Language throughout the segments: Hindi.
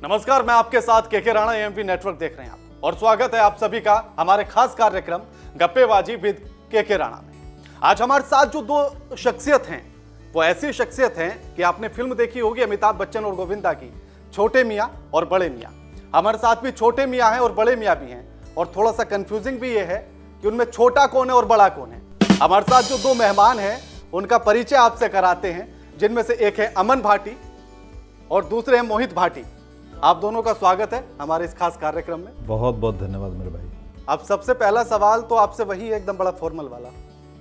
नमस्कार, मैं आपके साथ के राणा एएमपी नेटवर्क देख रहे हैं आप और स्वागत है आप सभी का हमारे खास कार्यक्रम गप्पेबाजी विद के राणा में। आज हमारे साथ जो दो शख्सियत हैं वो ऐसी शख्सियत हैं कि आपने फिल्म देखी होगी अमिताभ बच्चन और गोविंदा की, छोटे मियाँ और बड़े मियाँ। हमारे साथ भी छोटे मियाँ हैं और बड़े मियाँ भी हैं और थोड़ा सा कंफ्यूजिंग भी ये है कि उनमें छोटा कौन है और बड़ा कौन है। हमारे साथ जो दो मेहमान हैं उनका परिचय आपसे कराते हैं, जिनमें से एक है अमन भाटी और दूसरे हैं मोहित भाटी। आप दोनों का स्वागत है हमारे इस खास कार्यक्रम में। बहुत बहुत धन्यवाद मेरे भाई। अब सबसे पहला सवाल तो आपसे वही है, एकदम बड़ा फॉर्मल वाला,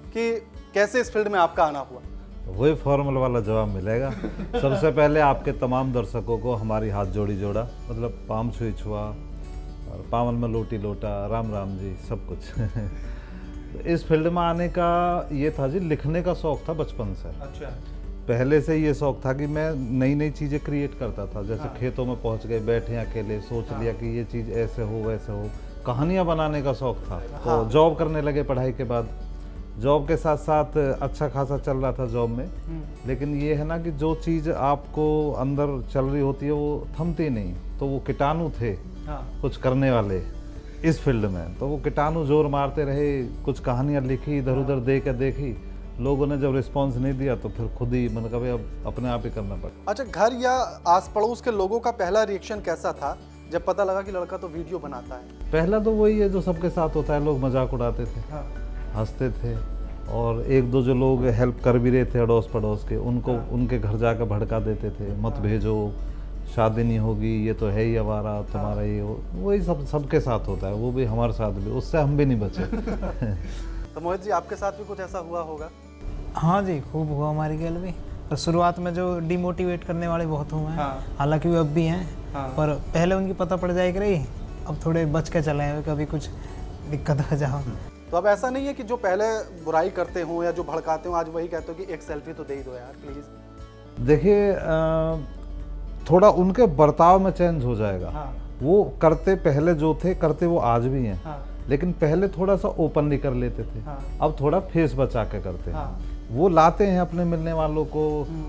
कि कैसे इस फील्ड में आपका आना हुआ। वही फॉर्मल वाला जवाब मिलेगा। सबसे पहले आपके तमाम दर्शकों को हमारी हाथ जोड़ी जोड़ा, मतलब पाम छुई छुआ और पावन में लोटी लोटा, राम राम जी, सब कुछ। इस फील्ड में आने का ये था जी, लिखने का शौक था बचपन से। अच्छा। पहले से ये शौक था कि मैं नई नई चीज़ें क्रिएट करता था। जैसे खेतों में पहुंच गए, बैठे अकेले, सोच लिया कि ये चीज़ ऐसे हो वैसे हो। कहानियाँ बनाने का शौक था। तो जॉब करने लगे पढ़ाई के बाद। जॉब के साथ साथ अच्छा खासा चल रहा था जॉब में, लेकिन ये है ना कि जो चीज़ आपको अंदर चल रही होती है वो थमती नहीं। तो वो कीटाणु थे कुछ करने वाले इस फील्ड में, तो वो कीटाणु जोर मारते रहे। कुछ कहानियाँ लिखी, इधर उधर दे के देखी, लोगों ने जब रिस्पांस नहीं दिया तो फिर खुद ही मैंने कहा अब अपने आप ही करना पड़ा। अच्छा, घर या आस पड़ोस के लोगों का पहला रिएक्शन कैसा था जब पता लगा कि लड़का तो वीडियो बनाता है? पहला तो वही है जो सबके साथ होता है, लोग मजाक उड़ाते थे, हंसते थे, और एक दो जो लोग हेल्प कर भी रहे थे अड़ोस पड़ोस के, उनको उनके घर जाकर भड़का देते थे, मत भेजो, शादी नहीं होगी, ये तो है ही आवारा, तुम्हारा ये वही सबके साथ होता है, वो भी हमारे साथ भी, उससे हम भी नहीं बचे। तो मोहित जी, आपके साथ भी कुछ ऐसा हुआ होगा? हाँ जी, खूब हुआ हमारी गैल भी। और शुरुआत में जो डिमोटिवेट करने वाले बहुत हुए हैं, हालांकि वो अब भी हैं, पर पहले उनकी पता पड़ जाए कि रही, अब थोड़े बच के चले हैं, कभी कुछ दिक्कत हो जाओ। तो अब ऐसा नहीं है कि जो पहले बुराई करते हो या जो भड़काते हो आज वही कहते हो कि एक सेल्फी तो दे ही दो यार प्लीज? देखिए, थोड़ा उनके बर्ताव में चेंज हो जाएगा। वो करते पहले जो थे करते वो आज भी हैं, लेकिन पहले थोड़ा सा ओपनली कर लेते थे, अब थोड़ा फेस बचा के करते हैं। वो लाते हैं अपने मिलने वालों को,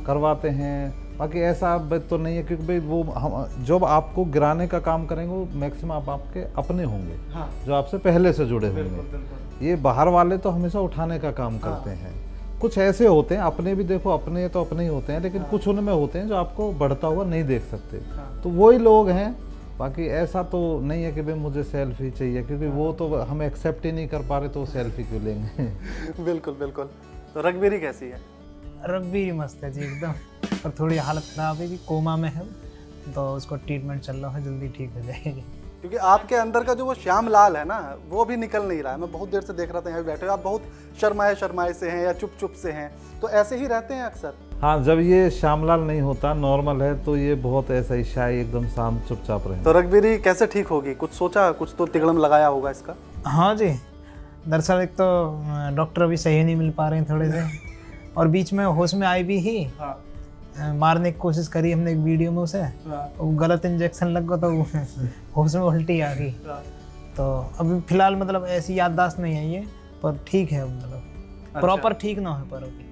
करवाते हैं। बाकी ऐसा तो नहीं है, क्योंकि भाई वो हम जब आपको गिराने का काम करेंगे वो मैक्सिमम आपके अपने होंगे, जो आपसे पहले से जुड़े होंगे। ये बाहर वाले तो हमेशा उठाने का काम करते हैं। कुछ ऐसे होते हैं, अपने भी देखो, अपने तो अपने ही होते हैं, लेकिन कुछ उनमें होते हैं जो आपको बढ़ता हुआ नहीं देख सकते, तो वही लोग हैं। बाकी ऐसा तो नहीं है कि भाई मुझे सेल्फी चाहिए, क्योंकि वो तो हम एक्सेप्ट ही नहीं कर पा रहे, तो सेल्फी क्यों लेंगे। बिल्कुल बिल्कुल। तो रघबीरी कैसी है? रघबीर मस्त है जी एकदम, और थोड़ी हालत ख़राब है कि कोमा में है, तो उसको ट्रीटमेंट चल रहा है, जल्दी ठीक हो जाएगी। क्योंकि आपके अंदर का जो वो श्याम लाल है ना, वो भी निकल नहीं रहा है। मैं बहुत देर से देख रहा था यहाँ बैठे, आप बहुत शर्माए से हैं या चुप चुप से हैं, तो ऐसे ही रहते हैं अक्सर? हाँ, जब ये श्यामलाल नहीं होता, नॉर्मल है, तो ये बहुत ऐसा ही शाय, एकदम शांत चुपचाप रहे। तो रघबीरी कैसे ठीक होगी? कुछ सोचा, कुछ तो तिगड़म लगाया होगा इसका? हाँ जी, दरअसल एक तो डॉक्टर अभी सही नहीं मिल पा रहे हैं थोड़े से, और बीच में होश में आई भी ही, मारने की कोशिश करी हमने एक वीडियो में उसे, वो गलत इंजेक्शन लग गया तो होश में उल्टी आ गई। तो अभी फिलहाल मतलब ऐसी याददाश्त नहीं है ये, पर ठीक है, मतलब प्रॉपर ठीक ना हो पर अभी।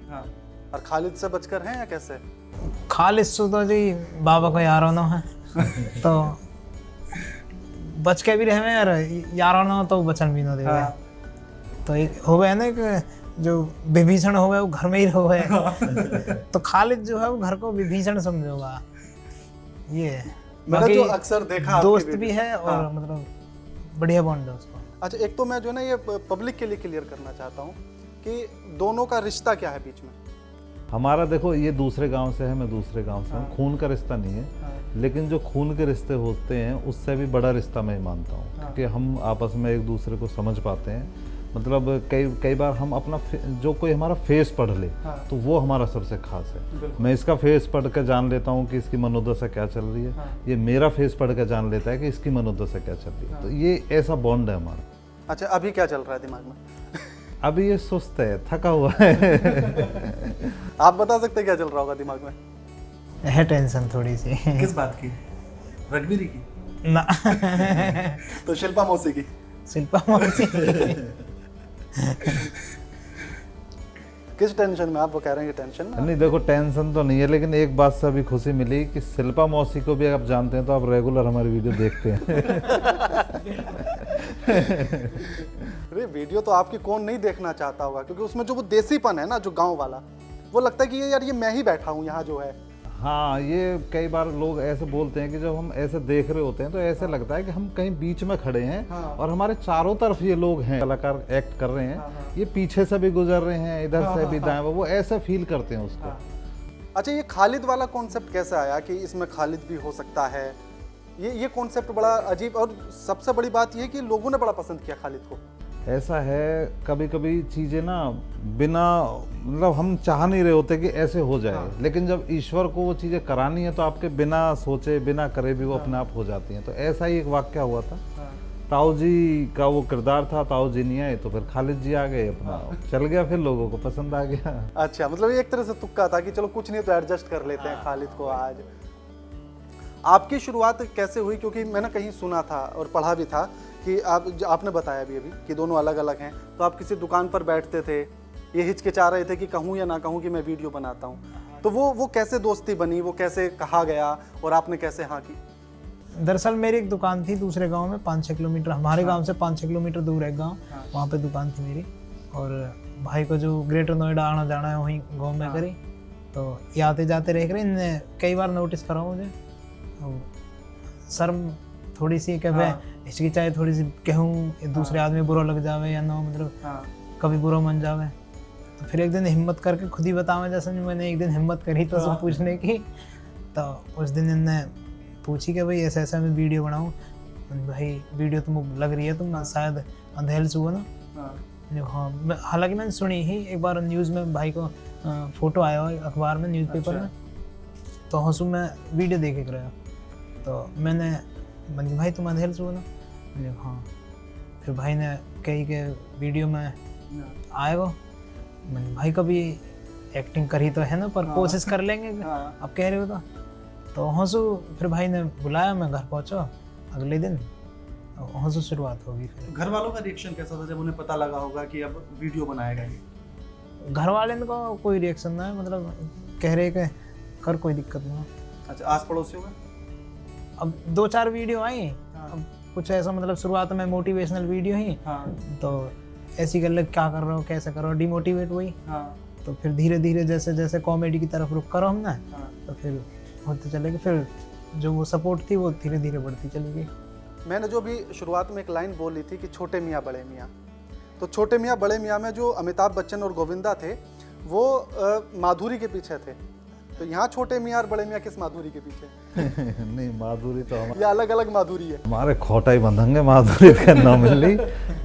और खालिद से बचकर हैं या कैसे? खालिद से तो जी बाबा का यार होना है, तो बच के भी रहे यार, यार होना तो बचन भी ना दे। तो एक हो गया ना कि जो विभीषण हो गया वो घर में ही रहो है, तो खालिद जो है वो घर को विभीषण समझोगा। ये मैंने जो अक्सर देखा दोस्त भी है, और मतलब बढ़िया बॉन्ड है उसको। अच्छा, एक तो मैं जो है ना ये पब्लिक के लिए क्लियर करना चाहता हूँ कि दोनों का रिश्ता क्या है बीच में? हमारा देखो, ये दूसरे गांव से है, मैं दूसरे गांव से हूँ। खून का रिश्ता नहीं है, लेकिन जो खून के रिश्ते होते हैं उससे भी बड़ा रिश्ता मैं मानता हूँ, क्योंकि हम आपस में एक दूसरे को समझ पाते हैं। मतलब कई बार हम अपना जो कोई हमारा फेस पढ़ ले, तो वो हमारा सबसे खास है। मैं इसका फेस पढ़ कर जान लेता हूँ कि इसकी मनोदशा क्या चल रही है, ये मेरा फेस पढ़ कर जान लेता है कि इसकी मनोदशा क्या चल रही है। तो ये ऐसा बॉन्ड है हमारा। अच्छा, अभी क्या चल रहा है दिमाग में? अभी ये सुस्त है, थका हुआ है। आप बता सकते हैं क्या चल रहा होगा दिमाग में? है टेंशन थोड़ी सी। किस बात की? रघबीरी की ना? तो शिल्पा मौसी की? शिल्पा मौसी। किस टेंशन में आप वो कह रहे हैं कि टेंशन में? नहीं देखो टेंशन तो नहीं है, लेकिन एक बात से अभी खुशी मिली कि शिल्पा मौसी को भी आप जानते हैं तो आप रेगुलर हमारी वीडियो देखते हैं। अरे वीडियो तो आपकी कौन नहीं देखना चाहता होगा, क्योंकि उसमें जो वो देसीपन है ना, जो गांव वाला, वो लगता है कि ये यार ये मैं ही बैठा हूँ यहाँ जो है। हाँ, ये कई बार लोग ऐसे बोलते हैं कि जब हम ऐसे देख रहे होते हैं तो ऐसे लगता है कि हम कहीं बीच में खड़े हैं और हमारे चारों तरफ ये लोग हैं, कलाकार एक्ट कर रहे हैं, ये पीछे से भी गुजर रहे हैं, इधर से भी दाएं, वो ऐसा फील करते हैं उसको। अच्छा, ये खालिद वाला कॉन्सेप्ट कैसे आया कि इसमें खालिद भी हो सकता है? ये कॉन्सेप्ट बड़ा अजीब, और सबसे बड़ी बात ये कि लोगों ने बड़ा पसंद किया खालिद को। ऐसा है कभी कभी चीजें ना बिना मतलब हम चाह नहीं रहे होते कि ऐसे हो जाए, लेकिन जब ईश्वर को वो चीजें करानी है तो आपके बिना सोचे बिना करे भी वो अपने आप हो जाती हैं। तो ऐसा ही एक वाक्य हुआ था। ताऊ जी का वो किरदार था, ताऊ जी नहीं आए तो फिर खालिद जी आ गए, अपना चल गया, फिर लोगों को पसंद आ गया। अच्छा, मतलब एक तरह से तुक्का था कि चलो कुछ नहीं तो एडजस्ट कर लेते हैं खालिद को आज। आपकी शुरुआत कैसे हुई? क्योंकि मैंने कहीं सुना था और पढ़ा भी था कि आपने बताया भी अभी कि दोनों अलग अलग हैं, तो आप किसी दुकान पर बैठते थे, ये हिचकिचा रहे थे कि कहूँ या ना कहूँ कि मैं वीडियो बनाता हूँ, तो वो कैसे दोस्ती बनी, वो कैसे कहा गया और आपने कैसे हाँ की? दरअसल मेरी एक दुकान थी दूसरे गांव में, 5-6 किलोमीटर, हमारे गांव से 5-6 किलोमीटर दूर है गांव, वहाँ पे दुकान थी मेरी। और भाई को जो ग्रेटर नोएडा आना जाना है वहीं गाँव में करी, तो ये आते जाते रह कर इनने कई बार नोटिस करा मुझे, शर्म थोड़ी सी कि भाई हिचकिचाए थोड़ी सी कहूँ, दूसरे आदमी बुरा लग जावे या ना, मतलब कभी बुरा मन जावे। तो फिर एक दिन हिम्मत करके खुद ही बतावा, जैसे मैंने एक दिन हिम्मत करी तो सब पूछने की, तो उस दिन इनने पूछी कि भाई ऐसा ऐसा मैं वीडियो बनाऊँ। भाई वीडियो तो लग रही है तुम शायद अंधेल से हुआ ना? हाँ, हालांकि मैंने सुनी ही, एक बार न्यूज़ में भाई को फोटो आया हो अखबार में, न्यूज़पेपर में, तो हंसू मैं वीडियो देखे कर, तो मैंने भाई तुम अंधेल से हो ना? हाँ। फिर भाई ने कही के वीडियो में आए वो, मैंने भाई कभी एक्टिंग करी तो है ना, पर कोशिश कर लेंगे, अब कह रहे हो तो हंसू। फिर भाई ने बुलाया, मैं घर पहुंचा अगले दिन, हंसू शुरुआत होगी। फिर घर वालों का रिएक्शन कैसा था जब उन्हें पता लगा होगा कि अब वीडियो बनाएगा ये? घर वाले का कोई रिएक्शन ना है, मतलब कह रहे कि कर, कोई दिक्कत नहीं। अच्छा, आस पड़ोसियों में अब 2-4 वीडियो आई, अब कुछ ऐसा मतलब शुरुआत में मोटिवेशनल वीडियो ही, तो ऐसी कर ले, क्या कर रहे हो, कैसे करो, डिमोटिवेट हुई। तो फिर धीरे धीरे जैसे जैसे कॉमेडी की तरफ रुख करो हमने, तो फिर होते चले गए, फिर जो वो सपोर्ट थी वो धीरे धीरे बढ़ती चली गई। मैंने जो भी शुरुआत में एक लाइन बोली थी कि छोटे मियाँ बड़े मियाँ, तो छोटे मियाँ बड़े मियाँ में जो अमिताभ बच्चन और गोविंदा थे वो माधुरी के पीछे थे, तो यहाँ छोटे मियाँ और बड़े मियाँ किस माधुरी के पीछे? नहीं, माधुरी तो ये अलग अलग माधुरी है, हमारे खोटा ही बंधेंगे, माधुरी का नाम मिली,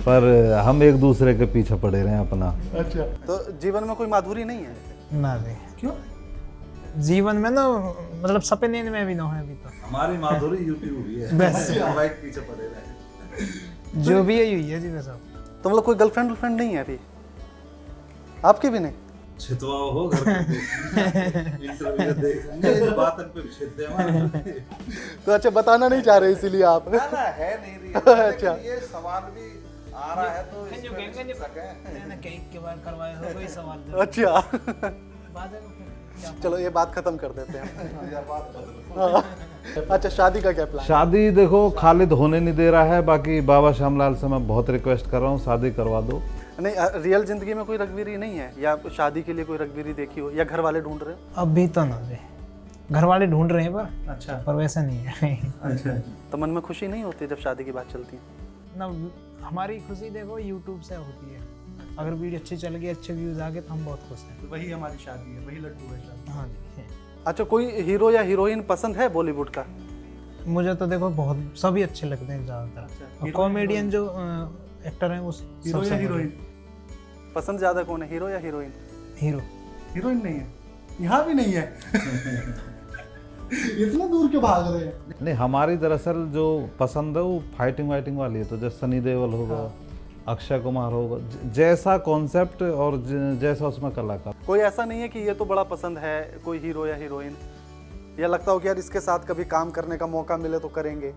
पर हम एक दूसरे के पीछे पड़े रहे अपना। अच्छा, तो जीवन में कोई माधुरी नहीं है? ना रे, क्यों? जीवन में ना, मतलब सपने में भी ना है अभी तो। हमारी माधुरी यूट्यूब भी है, बस बाइक पीछे पड़े रहे, जो भी है हुई है जी सब। तो मतलब कोई गर्लफ्रेंड वर्लफ्रेंड नहीं है अभी आपकी भी? नहीं, छितवाओ हो घर इंटरव्यू देखेंगे, इस बात पे छित दे हमारे। तो अच्छा, बताना नहीं चाह रहे इसीलिए आप? ना है नहीं रही। अच्छा, ये सवाल भी आ रहा है तो जो केक के बार करवाए हो कोई सवाल। अच्छा, चलो ये बात खत्म कर देते हैं। हाँ। अच्छा, शादी का क्या प्लान? शादी देखो खालिद होने नहीं दे रहा है, बाकी बाबा श्यामलाल से मैं बहुत रिक्वेस्ट कर रहा हूँ शादी करवा दो। नहीं, रियल जिंदगी में कोई रघुवीरी नहीं है, या शादी के लिए कोई रघुवीरी देखी हो, या घर वाले ढूंढ रहे हो? अभी तो ना रे, घर वाले ढूंढ रहे हैं पर। अच्छा, पर वैसा नहीं है। अच्छा, तो मन में खुशी नहीं होती जब शादी की बात चलती है? ना, हमारी खुशी देखो यूट्यूब से होती है, अगर वीडियो अच्छी चल गई, अच्छे व्यूज आ गए तो हम बहुत खुश हैं। तो वही हमारी शादी है, वही लड्डू है शादी। हाँ जी। अच्छा, कोई हीरो या हीरोइन पसंद है बॉलीवुड का? मुझे तो देखो बहुत सभी अच्छे लगते हैं ज़्यादातर, कॉमेडियन जो एक्टर हैं उस हीरो या हीरोइन पसंद ज़्यादा कौन है, हीरो या हीरोइन? हीरो। हीरोइन नहीं है, यहाँ भी नहीं है। इतना दूर क्यों भाग रहे हैं? नहीं, हमारी दरअसल जो पसंद है वो फाइटिंग वाइटिंग वाली है, तो जैसे सनी देओल होगा, अक्षय कुमार होगा, जैसा कॉन्सेप्ट और जैसा उसमें कलाकार। कोई ऐसा नहीं है कि ये तो बड़ा पसंद है कोई हीरो या हीरोइन, या लगता हो कि यार इसके साथ कभी काम करने का मौका मिले तो करेंगे,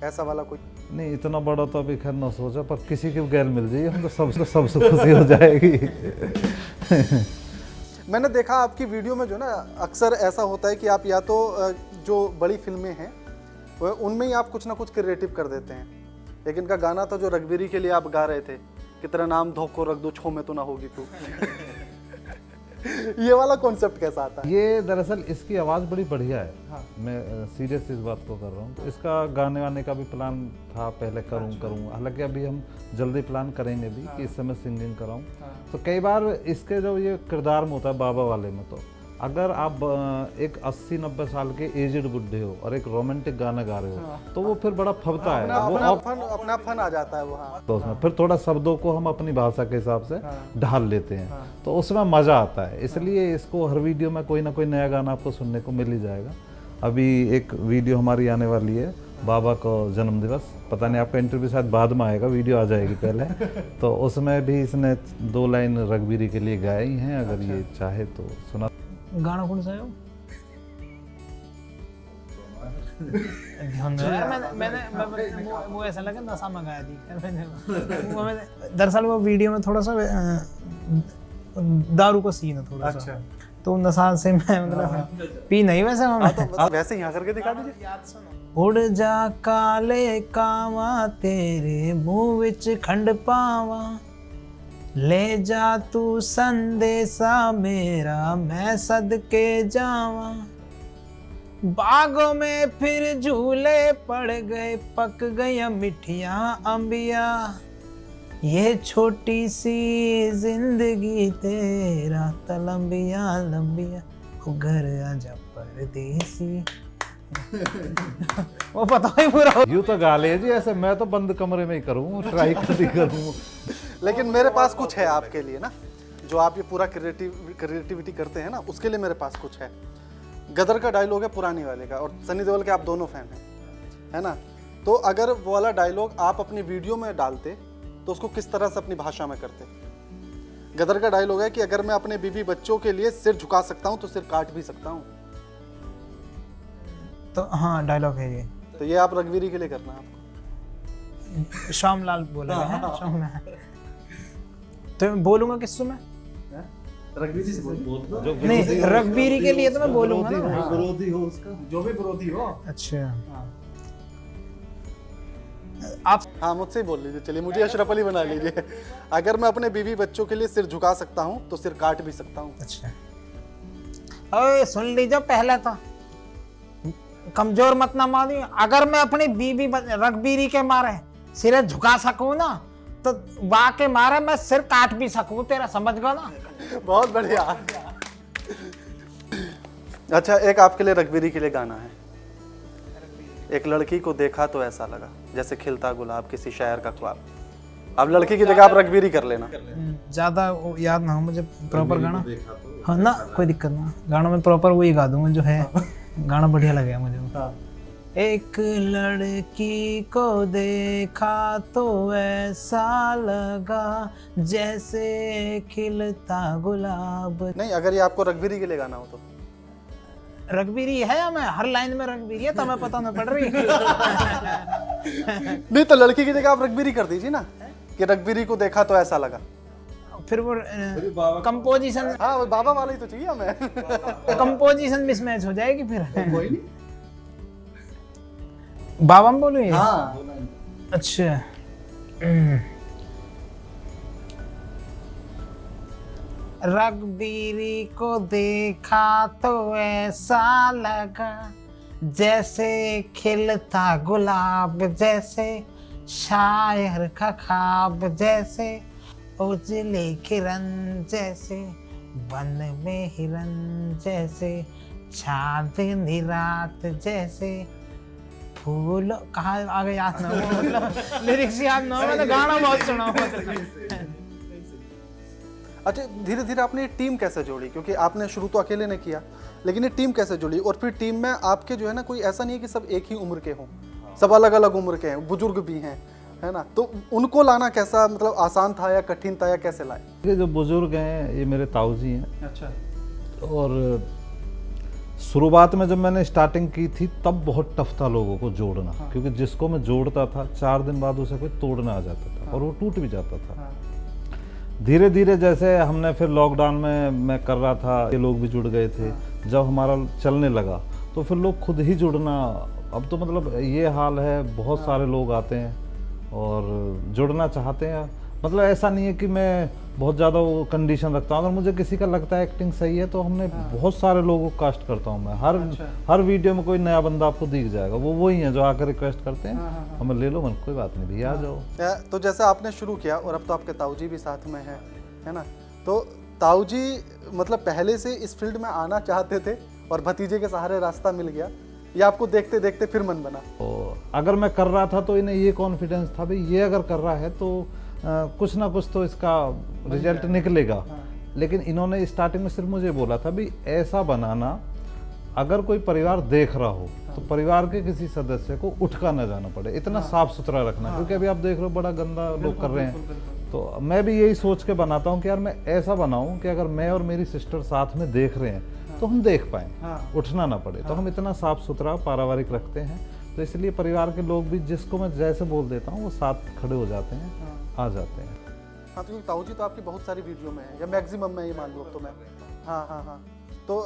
ऐसा वाला कोई? नहीं, इतना बड़ा तो अभी खैर ना सोचा, पर किसी की गैल मिल जाइए हम तो सबसे खुशी हो जाएगी। मैंने देखा आपकी वीडियो में जो ना अक्सर ऐसा होता है कि आप या तो जो बड़ी फिल्में हैं उनमें ही आप कुछ ना कुछ क्रिएटिव कर देते हैं। एक इनका गाना था जो रघुवीरी के लिए आप गा रहे थे कि तेरा नाम धोखो रख दो छो में तो ना होगी तू। ये वाला कॉन्सेप्ट कैसा आता है? ये दरअसल इसकी आवाज़ बड़ी बढ़िया है। हाँ। मैं सीरियस इस बात को कर रहा हूँ। तो इसका गाने वाने का भी प्लान था, पहले करूँ। हालांकि अभी हम जल्दी प्लान करेंगे भी कि इस समय सिंगिंग कराऊँ। तो कई बार इसके जो ये किरदार में होता है बाबा वाले में, तो अगर आप एक 80-90 साल के एजेड बुढ़े हो और एक रोमांटिक गाना गा रहे हो तो वो फिर बड़ा फबता है, वो अपना फन आ जाता है वो। हाँ। तो उसमें फिर थोड़ा शब्दों को हम अपनी भाषा के हिसाब से ढाल लेते हैं, तो उसमें मजा आता है। इसलिए इसको हर वीडियो में कोई ना कोई नया गाना आपको सुनने को मिल ही जाएगा। अभी एक वीडियो हमारी आने वाली है बाबा को जन्मदिवस, पता नहीं आपका इंटरव्यू शायद बाद में आएगा, वीडियो आ जाएगी पहले। तो उसमें भी इसने 2 लाइन रघुवीरी के लिए गाई हैं, अगर ये चाहे तो सुना। गाना कौन सा है वो? मैंने ऐसा लगा नशा में गाया थी। दरअसल वो वीडियो में थोड़ा सा दारू का सीन है थोड़ा सा, तो नशा से मैं मतलब पी नहीं वैसे तो वैसे यहाँ करके दिखा दीजिए। उड़ जा काले कावा तेरे मुंह विच खंड पावा, ले जा तू संदेशा मेरा मैं सदके जावा, बागों में फिर झूले पड़ गए पक गया मिठिया अंबिया, ये छोटी सी जिंदगी तेरा तलंबिया लंबिया, घर आजा परदेसी। वो पता ही पूरा यूं तो गा ले जी, ऐसे मैं तो बंद कमरे में ही करूँ, ट्राई करूँ। लेकिन मेरे पास कुछ है आपके लिए ना, जो आप ये पूरा क्रिएटिविटी करते हैं ना, उसके लिए मेरे पास कुछ है। गदर का डायलॉग है पुरानी वाले का, और सनी देओल के आप दोनों फैन हैं, है ना? तो अगर वो वाला डायलॉग आप अपनी वीडियो में डालते तो उसको किस तरह से अपनी भाषा में करते? गदर का डायलॉग है कि अगर मैं अपने बीवी बच्चों के लिए सिर झुका सकता हूँ तो सिर काट भी सकता हूँ। तो हाँ डायलॉग है ये। तो ये आप रघुवीरी के लिए करना आपको। श्यामलाल बोला है श्याम। तो मैं बोलूंगा किससे? मैं रघुवीरी से बोल। नहीं, रघुवीरी के लिए तो मैं बोलूंगा ना, विरोधी हो उसका, जो भी विरोधी हो। अच्छा आप हाँ मुझसे ही बोल लीजिए। चलिए मुझे अशरफ अली बना लीजिए। अगर मैं अपने बीवी बच्चों के लिए सिर झुका सकता हूँ तो सिर काट भी सकता हूँ। अच्छा ओए सुन लीजिए, पहले तो कमजोर मत ना मानिए। अगर मैं अपनी बीवी रघुवीरी के मारे सिर झुका सकूं ना तो वाके मारे मैं सिर काट भी सकूं तेरा, समझ गया ना? बहुत बढ़िया। अच्छा एक आपके लिए रघुवीरी के लिए गाना है। एक लड़की को देखा तो ऐसा लगा जैसे खिलता गुलाब किसी शायर का ख्वाब। अब लड़की की जगह आप रघुवीरी कर लेना। ज्यादा याद ना हो मुझे प्रॉपर गाना। हाँ ना, कोई दिक्कत ना, गाना में प्रॉपर वही गा दूंगा जो है। गाना बढ़िया लगेगा मुझे। हाँ। एक लड़की को देखा तो ऐसा लगा जैसे खिलता गुलाब। नहीं, अगर ये आपको रघुवीरी के लिए गाना हो तो। रघुवीरी है या मैं हर लाइन में रघुवीरी है तो मैं पता ना पड़ रही। नहीं तो लड़की की जगह आप रघुवीरी कर दीजिए ना, कि रघुवीरी को देखा तो ऐसा लगा। फिर वो कंपोजिशन, हाँ वो बाबा वाला ही तो चाहिए हमें। कंपोजिशन मिसमैच हो जाएगी फिर। कोई नहीं, बाबा में बोलूं ये? हाँ। अच्छा रघुवीरी को देखा तो ऐसा लगा जैसे खिलता गुलाब, जैसे शायर का ख्वाब, जैसे उजले किरण, जैसे वन में हिरन, जैसे चांदनी रात, जैसे फूल। कहाँ आगे याद ना हो, मतलब लिरिक्स याद ना हो, मैंने गाना बहुत सुना हो। अच्छा धीरे धीरे आपने ये टीम कैसे जोड़ी? क्योंकि आपने शुरू तो अकेले ने किया, लेकिन ये टीम कैसे जोड़ी? और फिर टीम में आपके जो है ना, कोई ऐसा नहीं है कि सब एक ही उम्र के हों, सब अलग अलग उम्र के हैं, बुजुर्ग भी हैं, है ना? तो उनको लाना कैसा, मतलब आसान था या कठिन था या कैसे लाए? ये जो बुजुर्ग हैं ये मेरे ताऊजी हैं। अच्छा। और शुरुआत में जब मैंने स्टार्टिंग की थी तब बहुत टफ था लोगों को जोड़ना। हाँ। क्योंकि जिसको मैं जोड़ता था 4 दिन बाद उसे कोई तोड़ना आ जाता था। हाँ। और वो टूट भी जाता था। हाँ। धीरे धीरे जैसे हमने फिर लॉकडाउन में मैं कर रहा था, ये लोग भी जुड़ गए थे। जब हमारा चलने लगा तो फिर लोग खुद ही जुड़ना, अब तो मतलब ये हाल है, बहुत सारे लोग आते हैं और जुड़ना चाहते हैं। मतलब ऐसा नहीं है कि मैं बहुत ज़्यादा वो कंडीशन रखता हूँ। अगर मुझे किसी का लगता है एक्टिंग सही है तो हमने बहुत सारे लोगों को कास्ट करता हूँ मैं। हर वीडियो में कोई नया बंदा आपको दिख जाएगा, वो वही है जो आकर रिक्वेस्ट करते हैं, हमें ले लो, मन कोई बात नहीं भैया आ जाओ। तो जैसे आपने शुरू किया और अब तो आपके ताऊ जी भी साथ में है ना, तो ताऊ जी मतलब पहले से इस फील्ड में आना चाहते थे और भतीजे के सहारे रास्ता मिल गया, या आपको देखते देखते फिर मन बना? तो अगर मैं कर रहा था तो इन्हें ये कॉन्फिडेंस था भाई ये अगर कर रहा है तो कुछ ना कुछ तो इसका रिजल्ट निकलेगा। लेकिन इन्होंने स्टार्टिंग में सिर्फ मुझे बोला था भाई ऐसा बनाना अगर कोई परिवार देख रहा हो तो परिवार के किसी सदस्य को उठ कर न जाना पड़े, इतना साफ सुथरा रखना, क्योंकि अभी आप देख रहे हो बड़ा गंदा लोग कर रहे हैं। तो मैं भी यही सोच के बनाता हूँ कि यार मैं ऐसा बनाऊं कि अगर मैं और मेरी सिस्टर साथ में देख रहे हैं तो हम देख पाएं, उठना ना पड़े। तो हम इतना साफ सुथरा पारिवारिक रखते हैं, तो इसलिए परिवार के लोग भी जिसको मैं जैसे बोल देता हूँ वो साथ खड़े हो जाते हैं, आ जाते हैं। हाँ, तो ताऊ जी तो आपकी बहुत सारी वीडियो में है, या मैक्सिमम में ये मान लो तो मैं। हाँ। तो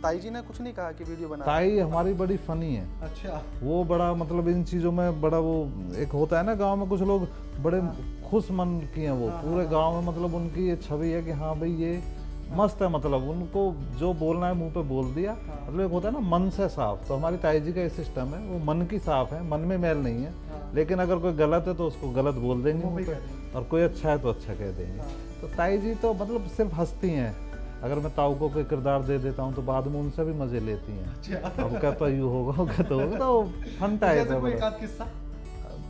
ताई जी ने कुछ नहीं कहा कि वीडियो बना? ताई हमारी बड़ी फनी है। अच्छा। वो बड़ा मतलब इन चीज़ों में बड़ा वो एक होता है ना, गांव में कुछ लोग बड़े खुश मन की हैं, वो पूरे गांव में मतलब उनकी ये छवि है कि हाँ भाई ये मस्त है, मतलब उनको जो बोलना है मुंह पे बोल दिया। मतलब एक होता है ना मन से साफ, तो हमारी ताई जी का ये सिस्टम है, वो मन की साफ है, मन में मैल नहीं है। लेकिन अगर कोई गलत है तो उसको गलत बोल देंगे मुंह पे, और कोई अच्छा है तो अच्छा कह देंगे। तो ताई जी तो मतलब सिर्फ हंसती हैं। अगर मैं ताऊ को कोई किरदार दे देता हूँ तो बाद में उनसे भी मजे लेती हैं। अब क्या तो यूँ होगा, क्या तो होगा, तो फन टाइप है।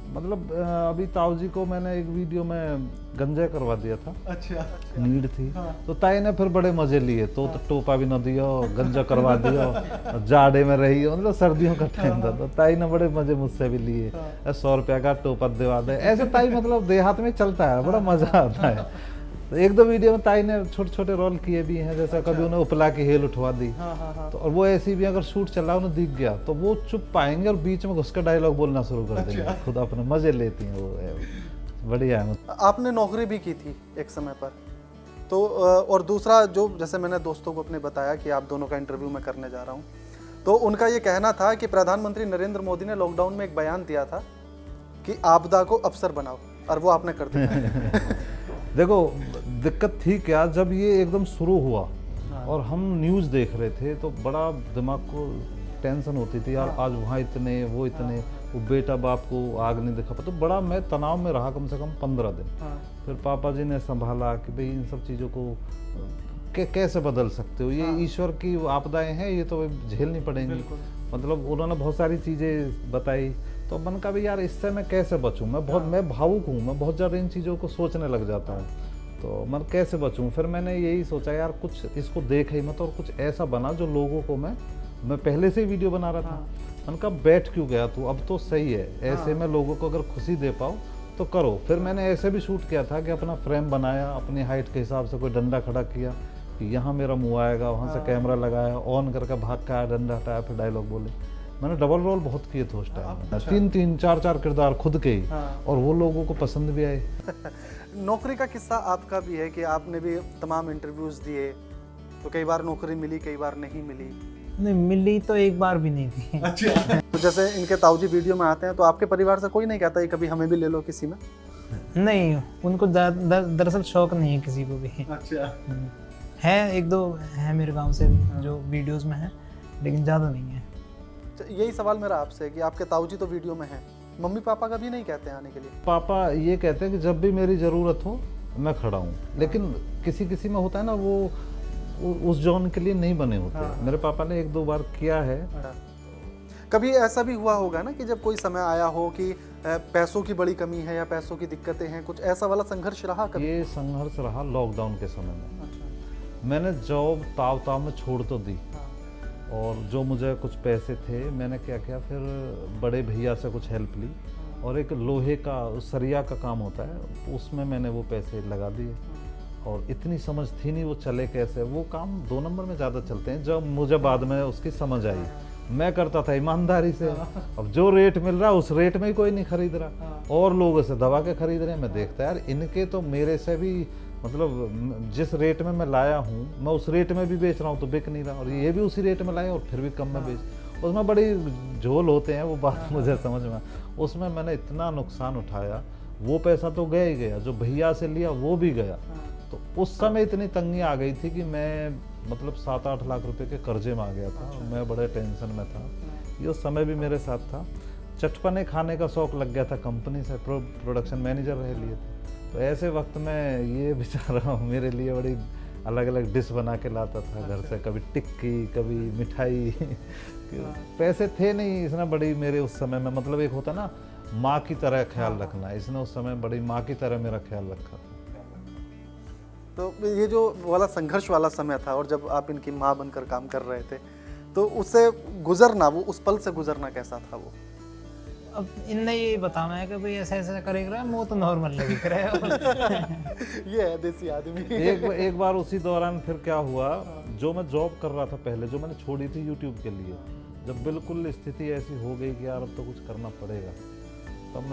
मतलब अभी ताऊ जी को मैंने एक वीडियो में गंजा करवा दिया था। अच्छा। नीड थी। तो ताई ने फिर बड़े मजे लिए, तो टोपा भी न दिया, गंजा करवा दिया, जाड़े में रही, मतलब सर्दियों का टाइम था, तो ताई ने बड़े मजे मुझसे भी लिए। 100 रुपया का टोपा दिवा दे, ऐसे ताई मतलब देहात में चलता है, बड़ा मजा आता है। तो एक दो वीडियो में ताई ने छोटे छोटे रोल किए भी हैं, जैसे कभी उन्हें उपला की हेल उठवा दी। तो और वो ऐसी भी अगर शूट चल रहा है उन्हें दिख गया तो वो चुप पाएंगे और बीच में घुस कर डायलॉग बोलना शुरू कर देंगे, खुद अपने मजे लेती हैं, वो बढ़िया है। आपने नौकरी भी की थी एक समय पर, तो और दूसरा जो जैसे मैंने दोस्तों को अपने बताया कि आप दोनों का इंटरव्यू मैं करने जा रहा हूँ, तो उनका ये कहना था कि प्रधानमंत्री नरेंद्र मोदी ने लॉकडाउन में एक बयान दिया था कि आपदा को अवसर बनाओ, और वो आपने कर दिया। देखो दिक्कत थी क्या, जब ये एकदम शुरू हुआ और हम न्यूज़ देख रहे थे तो बड़ा दिमाग को टेंशन होती थी यार, आज वहाँ इतने वो इतने, वो बेटा बाप को आग नहीं दिखा, तो बड़ा मैं तनाव में रहा कम से कम 15 दिन। फिर पापा जी ने संभाला कि भाई इन सब चीज़ों को कैसे बदल सकते हो, ये ईश्वर की आपदाएं हैं, ये तो झेलनी पड़ेंगी। मतलब उन्होंने बहुत सारी चीज़ें बताई, तो मन का भी यार इससे मैं कैसे बचूं, मैं भावुक हूँ, मैं बहुत ज़्यादा इन चीज़ों को सोचने लग जाता हूँ, तो मन कैसे बचूं। फिर मैंने यही सोचा यार कुछ इसको देख ही मत और कुछ ऐसा बना जो लोगों को मैं पहले से ही वीडियो बना रहा था। मन का बैठ क्यों गया तू, अब तो सही है, ऐसे में लोगों को अगर खुशी दे पाओ तो करो। फिर मैंने ऐसे भी शूट किया था कि अपना फ्रेम बनाया, अपनी हाइट के हिसाब से कोई डंडा खड़ा किया कि यहाँ मेरा मुँह आएगा, वहाँ से कैमरा लगाया, ऑन करके भाग के आया, डंडा हटाया, फिर डायलॉग बोले। मैंने डबल रोल बहुत किए थे उस टाइम, 3-3, 4-4 किरदार खुद के ही, और वो लोगों को पसंद भी आए। नौकरी का किस्सा आपका भी है कि आपने भी तमाम इंटरव्यूज दिए, तो कई बार नौकरी मिली, कई बार नहीं मिली। नहीं मिली तो एक बार भी नहीं थी। अच्छा। तो जैसे इनके ताऊ जी वीडियो में आते हैं तो आपके परिवार से कोई नहीं कहता है कभी हमें भी ले लो किसी में? नहीं, उनको दरअसल शौक नहीं है किसी को भी। अच्छा। है एक दो है मेरे गांव से भी जो वीडियोस में है, लेकिन ज़्यादा नहीं है। तो यही सवाल मेरा आपसे है कि आपके ताऊ जी तो वीडियो में हैं, मम्मी पापा का भी नहीं कहते हैं आने के लिए? पापा ये कहते हैं कि जब भी मेरी ज़रूरत हो मैं खड़ा हूँ, लेकिन किसी में होता है ना वो उस जॉन के लिए नहीं बने होते। मेरे पापा ने 1-2 बार किया है। कभी ऐसा भी हुआ होगा ना कि जब कोई समय आया हो कि पैसों की बड़ी कमी है या पैसों की दिक्कतें हैं, कुछ ऐसा वाला संघर्ष रहा कभी? ये संघर्ष रहा लॉकडाउन के समय में। मैंने जॉब ताव में छोड़ तो दी, और जो मुझे कुछ पैसे थे मैंने क्या किया, फिर बड़े भैया से कुछ हेल्प ली, और एक लोहे का सरिया का काम होता है उसमें मैंने वो पैसे लगा दिए। और इतनी समझ थी नहीं वो चले कैसे, वो काम 2 नंबर में ज़्यादा चलते हैं। जब मुझे बाद में उसकी समझ आई, मैं करता था ईमानदारी से, अब जो रेट मिल रहा उस रेट में ही कोई नहीं खरीद रहा, और लोग इसे दबा के खरीद रहे हैं। मैं देखता यार इनके तो मेरे से भी मतलब जिस रेट में मैं लाया हूँ मैं उस रेट में भी बेच रहा हूँ तो बिक नहीं रहा, और ये भी उसी रेट में लाए और फिर भी कम में बेच, उसमें बड़ी झोल होते हैं वो बात मुझे समझ में। उसमें मैंने इतना नुकसान उठाया, वो पैसा तो गया ही गया, जो भैया से लिया वो भी गया। तो उस समय इतनी तंगी आ गई थी कि मैं मतलब 7-8 लाख रुपए के कर्जे में आ गया था। मैं बड़े टेंशन में था, ये उस समय भी मेरे साथ था। चटपने खाने का शौक लग गया था, कंपनी से प्रोडक्शन मैनेजर रह लिए थे। तो ऐसे वक्त में ये बेचारा मेरे लिए बड़ी अलग अलग डिश बना के लाता था घर से, कभी टिक्की कभी मिठाई पैसे थे नहीं, इसने बड़ी मेरे उस समय में मतलब एक होता ना माँ की तरह ख्याल रखना, इसने उस समय बड़ी माँ की तरह मेरा ख्याल रखा था। तो ये जो वाला संघर्ष वाला समय था और जब आप इनकी माँ बनकर काम कर रहे थे, तो उससे गुजरना, वो उस पल से गुजरना कैसा था वो? अब इनने ये बताना है कि भाई ऐसा ऐसा करेगा, वो तो नॉर्मल लग रहा है। ये है देसी आदमी। एक बार उसी दौरान फिर क्या हुआ, जो मैं जॉब कर रहा था पहले, जो मैंने छोड़ी थी यूट्यूब के लिए, जब बिल्कुल स्थिति ऐसी हो गई कि यार अब तो कुछ करना पड़ेगा, तब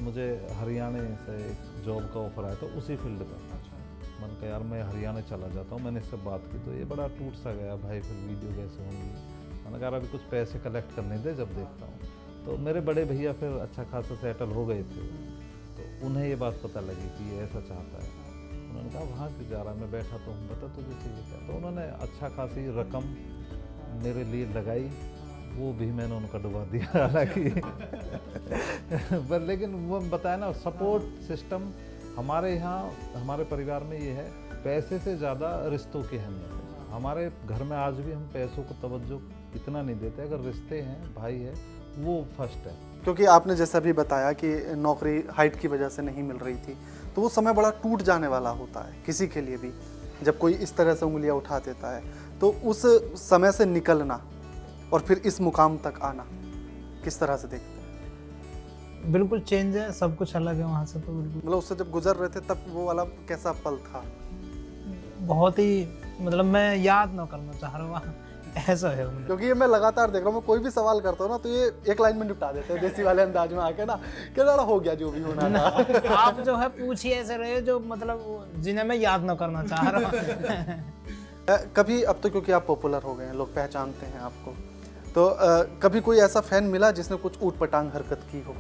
मुझे हरियाणा से एक जॉब का ऑफर आया था उसी फील्ड का। मन कहा यार मैं हरियाणा चला जाता हूँ। मैंने इससे बात की तो ये बड़ा टूट सा गया, भाई फिर वीडियो कैसे होंगी। मैंने कहा अभी कुछ पैसे कलेक्ट करने दे, जब देखता हूँ। तो मेरे बड़े भैया फिर अच्छा खासा सेटल हो गए थे, तो उन्हें ये बात पता लगी कि ये ऐसा चाहता है। उन्होंने कहा वहाँ क्यों जा रहा है, मैं बैठा तो हूँ, बता तुझे चाहिए क्या। तो उन्होंने अच्छा खासी रकम मेरे लिए लगाई, वो भी मैंने उनका डुबा दिया हालांकि। पर लेकिन वो बताया ना, सपोर्ट सिस्टम हमारे यहाँ हमारे परिवार में ये है, पैसे से ज़्यादा रिश्तों की अहमियत है। हमारे घर में आज भी हम पैसों को तवज्जो इतना नहीं देते, अगर रिश्ते हैं, भाई है, वो फर्स्ट है। क्योंकि आपने जैसा भी बताया कि नौकरी हाइट की वजह से नहीं मिल रही थी, तो वो समय बड़ा टूट जाने वाला होता है किसी के लिए भी, जब कोई इस तरह से उंगलियां उठा देता है। तो उस समय से निकलना और फिर इस मुकाम तक आना किस तरह से देखते हैं? बिल्कुल चेंज है, सब कुछ अलग है वहाँ से। तो बिल्कुल मतलब उससे जब गुजर रहे थे तब वो वाला कैसा पल था? बहुत ही, मतलब मैं याद ना करना चाह रहा हूँ ऐसा है। क्योंकि ये मैं लगातार देख रहा हूँ, मैं कोई भी सवाल करता हूँ ना तो ये एक लाइन में निपटा देते हैं देसी वाले अंदाज में आके ना, क्या लड़ा हो गया जो भी होना था। आप जो है पूछिए ऐसे रहे जो मतलब जिन्हें मैं याद ना करना चाह रहा हूँ। कभी, अब तो क्योंकि आप पॉपुलर हो गए हैं, लोग पहचानते हैं आपको, तो कभी कोई ऐसा फैन मिला जिसने कुछ ऊट पटांग हरकत की हो?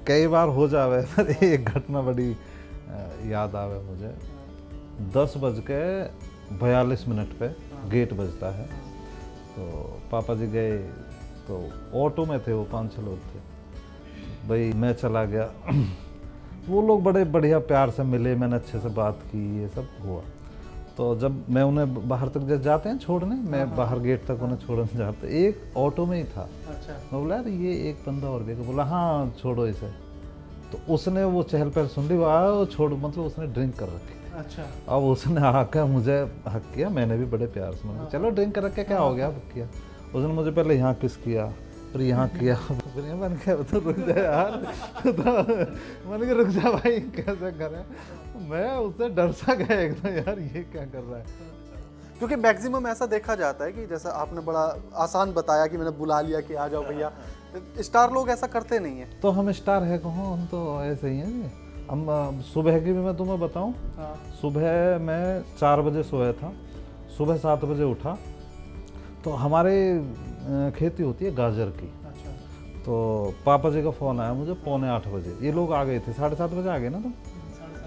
कई बार हो जावे, पर एक घटना बड़ी याद आवे मुझे। 10:42 पे गेट बजता है, तो पापा जी गए, तो ऑटो में थे वो, 5-6 लोग थे। भाई मैं चला गया, वो लोग बड़े बढ़िया प्यार से मिले, मैंने अच्छे से बात की, ये सब हुआ। तो जब मैं उन्हें बाहर तक जब जाते हैं छोड़ने, मैं बाहर गेट तक उन्हें छोड़ने जाते, एक ऑटो में ही था। अच्छा। मैं बोला यार ये एक बंदा और भी है, बोला हाँ छोड़ो इसे। तो उसने वो चहल पहल सुन ली, वो छोड़ो, मतलब उसने ड्रिंक कर रखी। अच्छा। अब उसने आकर मुझे हक किया, मैंने भी बड़े प्यार से मैंने चलो ड्रिंक कर रखे, क्या हो गया, हक किया। उसने मुझे पहले यहाँ किस किया, फिर यहाँ किया। मैंने कहा तो रुक जा यार, मैंने कहा रुक जा भाई, कैसे करें। मैं उससे डर सा गया एकदम, यार ये क्या कर रहा है। क्योंकि मैक्सिमम ऐसा देखा जाता है कि जैसा आपने बड़ा आसान बताया कि मैंने बुला लिया कि आ जाओ भैया, स्टार लोग ऐसा करते नहीं है। तो हम स्टार है कहो, हम तो ऐसे ही हैं। हम सुबह की भी मैं तुम्हें बताऊं, सुबह मैं 4 बजे सोया था, सुबह 7 बजे उठा, तो हमारे खेती होती है गाजर की। अच्छा। तो पापा जी का फ़ोन आया मुझे 7:45 बजे, ये लोग आ गए थे, 7:30 बजे आ गए ना, तो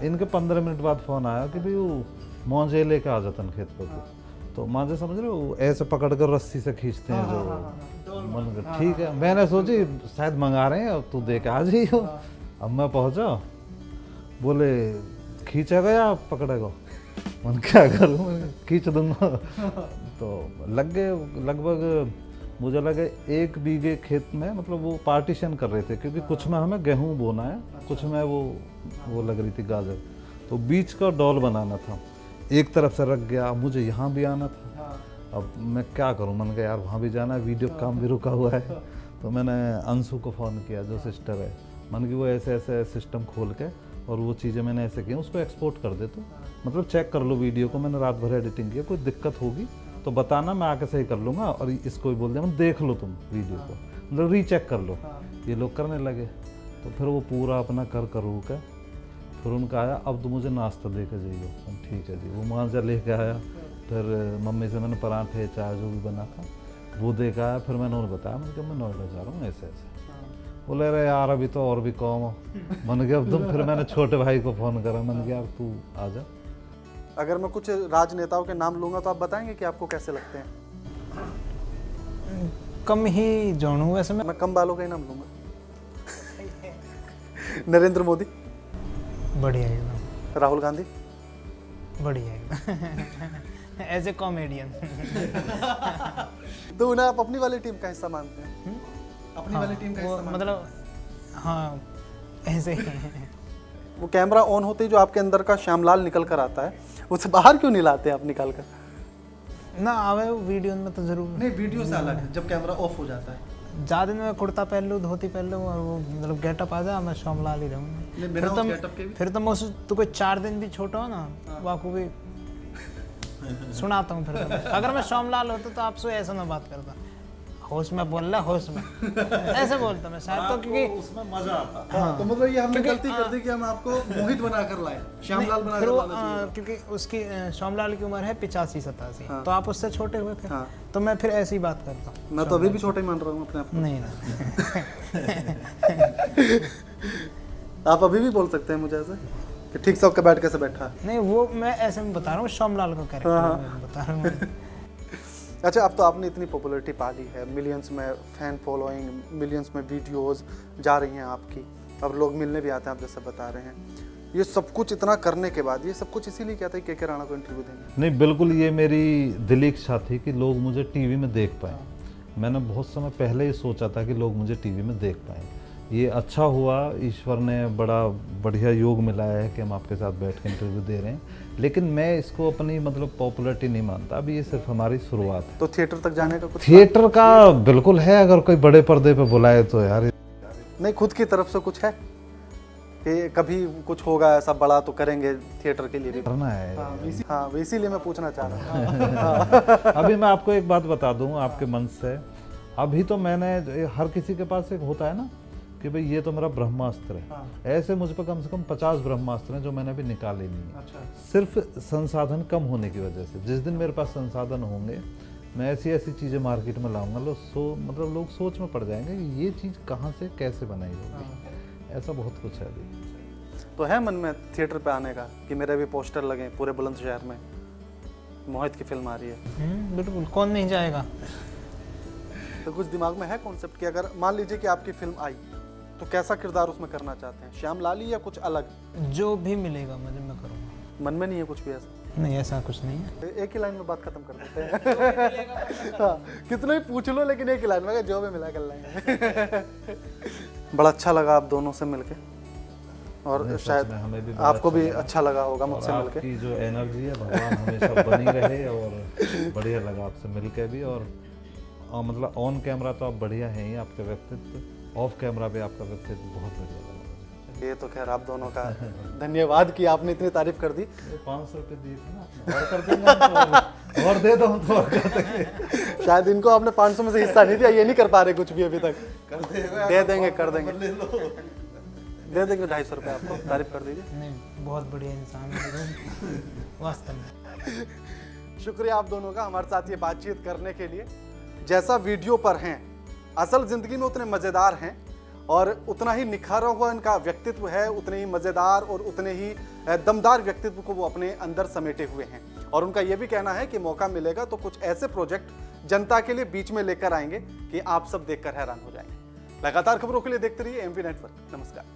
इनके 15 मिनट बाद फ़ोन आया कि भाई वो मौजे लेके आ जातन खेत पर। तो मांझे समझ रहे हो, ऐसे पकड़ कर रस्सी से खींचते हैं जो मन कर, ठीक है। मैंने सोची शायद मंगा रहे हैं, अब तू दे के आ जाइयो। अब मैं पहुंचा, बोले खींचेगा या पकड़ेगा, मन क्या करूँ, खींच दूंगा। तो लग गए लगभग, मुझे लगे 1 बीघे खेत में, मतलब वो पार्टीशन कर रहे थे, क्योंकि कुछ में हमें गेहूँ बोना है, कुछ में वो लग रही थी गाजर। तो बीच का डॉल बनाना था, एक तरफ से रख गया, मुझे यहाँ भी आना था। अब मैं क्या करूँ, मैंने कहा यार वहाँ भी जाना है, वीडियो काम भी रुका हुआ है। तो मैंने अंशु को फ़ोन किया, जो सिस्टर है, मैंने कि वो ऐसे ऐसे सिस्टम खोल के और वो चीज़ें मैंने ऐसे की, उसको एक्सपोर्ट कर दे, तो मतलब चेक कर लो वीडियो को, मैंने रात भर एडिटिंग किया, कोई दिक्कत होगी तो बताना, मैं आके सही कर लूँगा। और इसको भी बोल दिया, देख लो तुम वीडियो को, मतलब रीचेक कर लो। ये लोग करने लगे, तो फिर वो पूरा अपना कर करू के फिर उनका आया, अब तो मुझे नाश्ता दे के जाइए। ठीक है जी। वो मांझा लेके आया, फिर मम्मी से मैंने पराठे चाय जो भी बना था वो दे के आया। फिर मैंने उन्हें बताया, मैंने कहा मैं नोएडा जा रहा हूँ ऐसे ऐसे। बोले अरे यार अभी तो और भी कम हो। मैंने कहा अब तुम, फिर मैंने छोटे भाई को फ़ोन करा, मैंने कहा यार तू आ जा। अगर मैं कुछ राजनेताओं के नाम लूंगा तो आप बताएंगे कि आपको कैसे लगते हैं? कम ही जानू वैसे मैं कम बालों का ही नाम लूंगा। नरेंद्र मोदी, बढ़िया एकदम। राहुल गांधी, बढ़िया एकदम। As a comedian. तो उन्हें आप अपनी वाली टीम का हिस्सा मानते हैं? अपनी वाली टीम का हिस्सा मानते हैं? मतलब हाँ ऐसे ही। वो कैमरा ऑन होते ही जो आपके अंदर का श्यामलाल निकल कर आता है, उसे बाहर क्यों नहीं लाते आप निकाल कर? ना आवे वीडियो में तो जरूर नहीं, वीडियो से अलग है, जब कैमरा ऑफ हो जाता है। ज्यादा दिन में कुर्ता पहन लूँ, धोती पहन लूँ और वो मतलब गेटअप आ जाए, मैं श्यामलाल ही रहूँगा। फिर तो मैं तो कोई 4 दिन भी छोटा हो ना, वाकू भी सुनाता हूँ। फिर अगर मैं श्यामलाल होता तो आपसे ऐसा ना बात करता, होश में बोल रहा, होश में ऐसे बोलता मैं शायद, तो क्योंकि उसमें मजा आता। हाँ, तो मतलब ये हमने गलती कर दी कि हम आपको मोहित बना कर लाए, श्यामलाल बना कर लाए। क्योंकि उसकी श्यामलाल की उम्र है 85-87, तो आप उससे छोटे हुए थे। तो मैं फिर ऐसी बात करता हूँ। मैं तो अभी भी छोटा ही मान रहा हूँ अपने आप को। नहीं ना। आप अभी भी बोल सकते हैं मुझे ऐसे कि ठीक से होकर बैठ कैसे बैठा है? नहीं, वो मैं ऐसे में बता रहा हूँ, श्यामलाल का कैरेक्टर बता रहा हूँ। अच्छा, अब तो आपने इतनी पॉपुलैरिटी पा ली है, मिलियंस में फैन फॉलोइंग, मिलियंस में वीडियोस जा रही हैं आपकी, अब लोग मिलने भी आते हैं, आप जैसे बता रहे हैं। ये सब कुछ इतना करने के बाद, ये सब कुछ इसीलिए क्या था कि के राणा को इंटरव्यू देंगे? नहीं, बिल्कुल ये मेरी दिली इच्छा थी कि लोग मुझे टीवी में देख पाएँ। मैंने बहुत समय पहले ही सोचा था कि लोग मुझे टीवी में देख पाएँ। ये अच्छा हुआ, ईश्वर ने बड़ा बढ़िया योग मिलाया है कि हम आपके साथ बैठ के इंटरव्यू दे रहे हैं। लेकिन मैं इसको अपनी मतलब पॉपुलैरिटी नहीं मानता, अभी ये सिर्फ हमारी शुरुआत है। तो थिएटर तक जाने का कुछ? थिएटर का बिल्कुल है, अगर कोई बड़े पर्दे पे बुलाए तो यार। नहीं, खुद की तरफ से कुछ है कि कभी कुछ होगा ऐसा बड़ा तो करेंगे थिएटर के लिए भी? करना है। हाँ, इसीलिए मैं पूछना चाह रहा हूँ। अभी मैं आपको एक बात बता दूं आपके मन से, अभी तो मैंने, हर किसी के पास एक होता है ना कि भाई ये तो मेरा ब्रह्मास्त्र है। ऐसे मुझ पर कम से कम 50 ब्रह्मास्त्र हैं जो मैंने अभी निकाले नहीं है। अच्छा। सिर्फ संसाधन कम होने की वजह से। जिस दिन मेरे पास संसाधन होंगे, मैं ऐसी ऐसी चीज़ें मार्केट में लाऊंगा, लोग सोच में पड़ जाएंगे कि ये चीज़ कहाँ से कैसे बनाई होगी। ऐसा बहुत कुछ है अभी। तो है मन में थिएटर पे आने का कि मेरे भी पोस्टर लगे पूरे बुलंदशहर में, मोहित की फिल्म आ रही है? बिल्कुल, कौन नहीं जाएगा। तो कुछ दिमाग में है कॉन्सेप्ट कि अगर मान लीजिए कि आपकी फिल्म आई तो कैसा किरदार उसमें करना चाहते हैं? श्यामलाल या कुछ अलग? जो भी मिलेगा मुझे, मैं करूँगा। मन में नहीं है कुछ भी ऐसा? नहीं, ऐसा कुछ नहीं है। एक ही लाइन में बात खत्म कर देते हैं। हाँ, कितना ही पूछ लो, लेकिन एक ही लाइन में जो भी मिला कर लाएंगे। बड़ा अच्छा लगा आप दोनों से मिलके, और शायद आपको भी अच्छा लगा होगा मुझसे मिलके। आपकी जो एनर्जी है भगवान हमेशा बनी रहे, और बढ़िया लगा आपसे मिलके भी। और मतलब ऑन कैमरा तो आप बढ़िया हैं ही, आपका व्यक्तित्व, ऑफ कैमरा भी आपका व्यक्तित्व बहुत बढ़िया लगा। ये तो खैर आप दोनों का धन्यवाद कि आपने इतनी तारीफ कर दी। 500 रुपये दिए थे ना, और कर देंगे और दे दो तो और कर देंगे। शायद इनको आपने 500 में से हिस्सा नहीं दिया, ये नहीं कर पा रहे कुछ भी अभी तक। दे देंगे, कर देंगे, दे देंगे 250 रुपये आपको। तारीफ कर दीजिए। नहीं, बहुत बढ़िया इंसान है वास्तव में। शुक्रिया आप दोनों का हमारे साथ ये बातचीत करने के लिए। जैसा वीडियो पर हैं, असल जिंदगी में उतने मज़ेदार हैं, और उतना ही निखारा हुआ इनका व्यक्तित्व है, उतने ही मज़ेदार और उतने ही दमदार व्यक्तित्व को वो अपने अंदर समेटे हुए हैं। और उनका ये भी कहना है कि मौका मिलेगा तो कुछ ऐसे प्रोजेक्ट जनता के लिए बीच में लेकर आएंगे कि आप सब देखकर हैरान हो जाएंगे। लगातार खबरों के लिए देखते रहिए एमपी नेटवर्क। नमस्कार।